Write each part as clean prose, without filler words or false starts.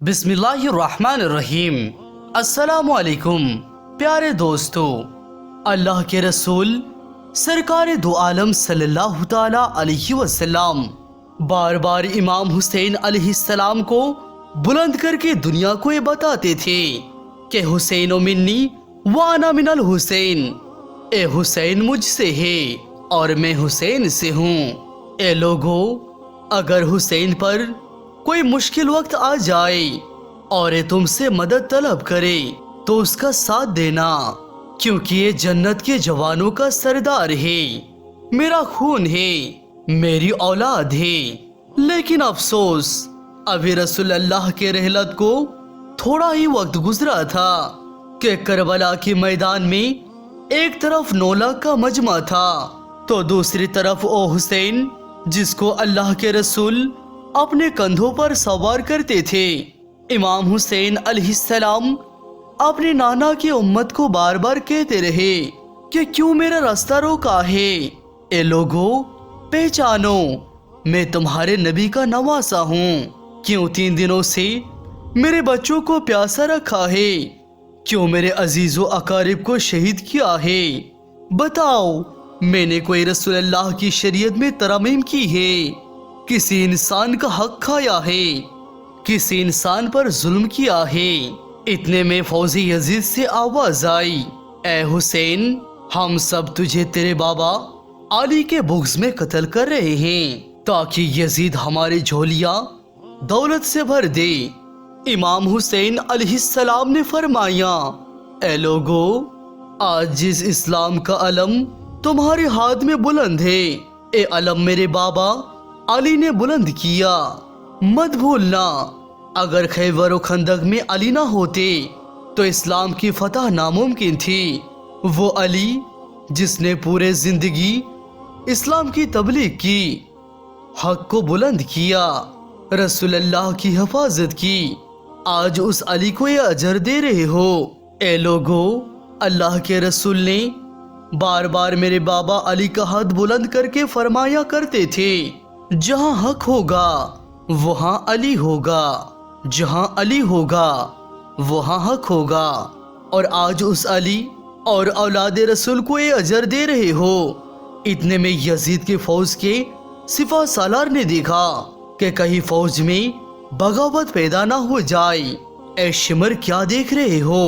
بسم اللہ الرحمن الرحیم۔ السلام علیکم پیارے دوستو، اللہ کے رسول سرکار دو عالم صلی اللہ تعالی علیہ وسلم بار بار امام حسین علیہ السلام کو بلند کر کے دنیا کو یہ بتاتے تھے کہ حسین منی وانا من الحسین، اے حسین مجھ سے ہے اور میں حسین سے ہوں۔ اے لوگو، اگر حسین پر کوئی مشکل وقت آ جائے اور یہ تم سے مدد طلب کرے تو اس کا ساتھ دینا، کیونکہ یہ جنت کے جوانوں کا سردار ہے، میرا خون ہے، میری اولاد ہے۔ لیکن افسوس، ابھی رسول اللہ کے رحلت کو تھوڑا ہی وقت گزرا تھا کہ کربلا کے میدان میں ایک طرف 9 لاکھ کا مجمع تھا تو دوسری طرف او حسین، جس کو اللہ کے رسول اپنے کندھوں پر سوار کرتے تھے۔ امام حسین علیہ السلام اپنے نانا کی امت کو بار بار کہتے رہے کہ کیوں میرا راستہ روکا ہے؟ اے لوگو، پہچانو، میں تمہارے نبی کا نواسا ہوں۔ کیوں 3 دنوں سے میرے بچوں کو پیاسا رکھا ہے؟ کیوں میرے عزیز و اقارب کو شہید کیا ہے؟ بتاؤ، میں نے کوئی رسول اللہ کی شریعت میں ترمیم کی ہے؟ کسی انسان کا حق کھایا ہے؟ کسی انسان پر ظلم کیا ہے؟ اتنے میں فوج یزید سے آواز آئی، اے حسین، ہم سب تجھے تیرے بابا علی کے بغض میں قتل کر رہے ہیں تاکہ یزید ہماری جھولیاں دولت سے بھر دے۔ امام حسین علیہ السلام نے فرمایا، اے لوگو، آج جس اسلام کا علم تمہارے ہاتھ میں بلند ہے، اے علم میرے بابا علی نے بلند کیا۔ مت بھولنا، اگر خیبر و خندق میں علی نہ ہوتے تو اسلام کی فتح ناممکن تھی۔ وہ علی جس نے پورے زندگی اسلام کی تبلیغ کی، حق کو بلند کیا، رسول اللہ کی حفاظت کی، آج اس علی کو یہ اجر دے رہے ہو۔ اے لوگو، اللہ کے رسول نے بار بار میرے بابا علی کا ہاتھ بلند کر کے فرمایا کرتے تھے، جہاں حق ہوگا وہاں علی ہوگا، جہاں علی ہوگا وہاں حق ہوگا، اور آج اس علی اور اولاد رسول کو یہ اجر دے رہے ہو۔ اتنے میں یزید کے فوج کے سپہ سالار نے دیکھا کہ کہیں فوج میں بغاوت پیدا نہ ہو جائے۔ اے شمر، کیا دیکھ رہے ہو؟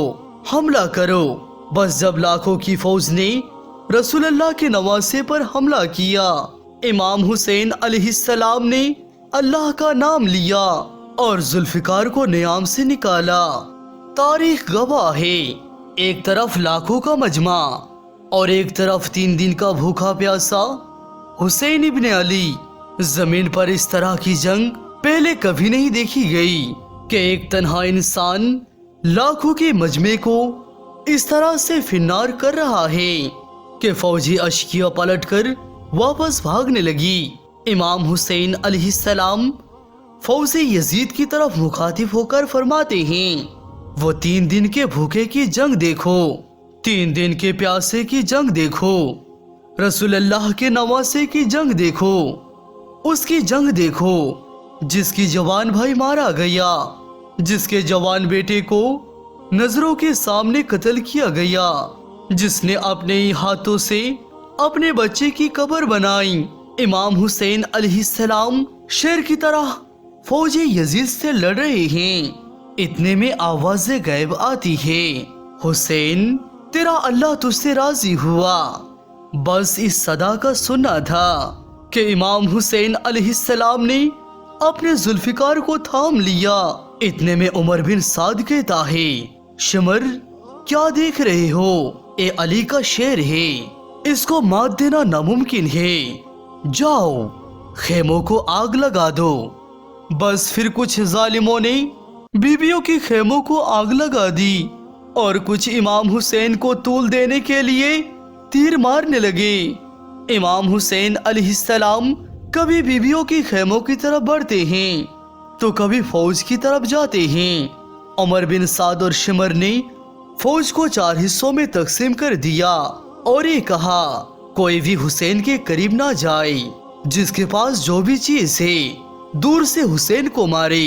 حملہ کرو۔ بس جب لاکھوں کی فوج نے رسول اللہ کے نواسے پر حملہ کیا، امام حسین علیہ السلام نے اللہ کا نام لیا اور ذوالفقار کو نیام سے نکالا۔ تاریخ گواہ ہے، ایک طرف لاکھوں کا مجمع اور ایک طرف 3 دن کا بھوکا پیاسا حسین ابن علی۔ زمین پر اس طرح کی جنگ پہلے کبھی نہیں دیکھی گئی کہ ایک تنہا انسان لاکھوں کے مجمع کو اس طرح سے فنار کر رہا ہے کہ فوجی اشکیا پلٹ کر واپس بھاگنے لگی۔ امام حسین علیہ السلام فوج یزید کی طرف مخاطب ہو کر فرماتے ہیں، وہ 3 دن کے بھوکے کی جنگ دیکھو، 3 دن کے پیاسے کی جنگ دیکھو، رسول اللہ کے نواسے کی جنگ دیکھو، اس کی جنگ دیکھو جس کی جوان بھائی مارا گیا، جس کے جوان بیٹے کو نظروں کے سامنے قتل کیا گیا، جس نے اپنے ہی ہاتھوں سے اپنے بچے کی قبر بنائی۔ امام حسین علیہ السلام شیر کی طرح فوج یزید سے لڑ رہے ہیں۔ اتنے میں آواز غیب آتی ہے، حسین، تیرا اللہ تجھ سے راضی ہوا۔ بس اس صدا کا سننا تھا کہ امام حسین علیہ السلام نے اپنے ذوالفقار کو تھام لیا۔ اتنے میں عمر بن سعد کہتا ہے، شمر، کیا دیکھ رہے ہو؟ اے علی کا شیر ہے، اس کو مات دینا ناممکن ہے۔ جاؤ، خیموں کو آگ لگا دو۔ بس پھر کچھ ظالموں نے بیویوں کی خیموں کو آگ لگا دی اور کچھ امام حسین کو طول دینے کے لیے تیر مارنے لگے۔ امام حسین علیہ السلام کبھی بیویوں کی خیموں کی طرف بڑھتے ہیں تو کبھی فوج کی طرف جاتے ہیں۔ عمر بن سعد اور شمر نے فوج کو 4 حصوں میں تقسیم کر دیا اور یہ کہا، کوئی بھی حسین کے قریب نہ جائے، جس کے پاس جو بھی چیز ہے دور سے حسین کو مارے۔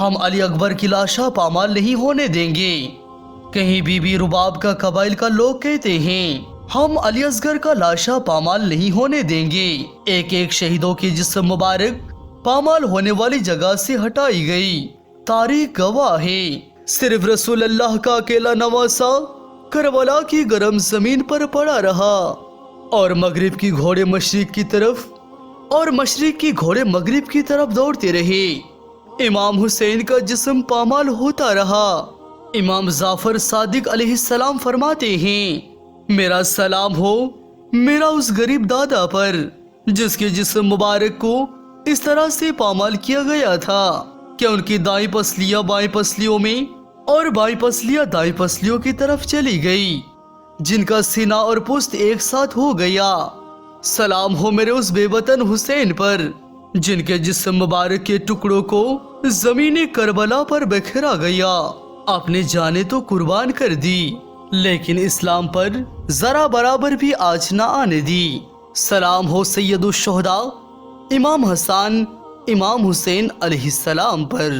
ہم علی اکبر کی لاشا پامال نہیں ہونے دیں گے۔ کہیں بی بی رباب کا قبائل کا لوگ کہتے ہیں ہم علی اصغر کا لاشا پامال نہیں ہونے دیں گے۔ ایک ایک شہیدوں کی جسم مبارک پامال ہونے والی جگہ سے ہٹائی گئی۔ تاریخ گواہ ہے صرف رسول اللہ کا اکیلا نواسا کربلا کی گرم زمین پر پڑا رہا، اور مغرب کی گھوڑے مشرق کی طرف اور مشرق کی گھوڑے مغرب کی طرف دوڑتے رہے۔ امام حسین کا جسم پامال ہوتا رہا۔ امام جعفر صادق علیہ السلام فرماتے ہیں میرا سلام ہو میرا اس غریب دادا پر جس کے جسم مبارک کو اس طرح سے پامال کیا گیا تھا کہ ان کی دائیں پسلیاں بائیں پسلیوں میں اور بائیں پسلیاں دائیں پسلیوں کی طرف چلی گئی، جن کا سینہ اور پشت ایک ساتھ ہو گیا۔ سلام ہو میرے اس بے وطن حسین پر جن کے جسم مبارک کے ٹکڑوں کو زمین کربلا پر بکھرا گیا۔ اپنی جانیں تو قربان کر دی لیکن اسلام پر ذرا برابر بھی آنچ نہ آنے دی۔ سلام ہو سید الشہداء امام حسن امام حسین علیہ السلام پر۔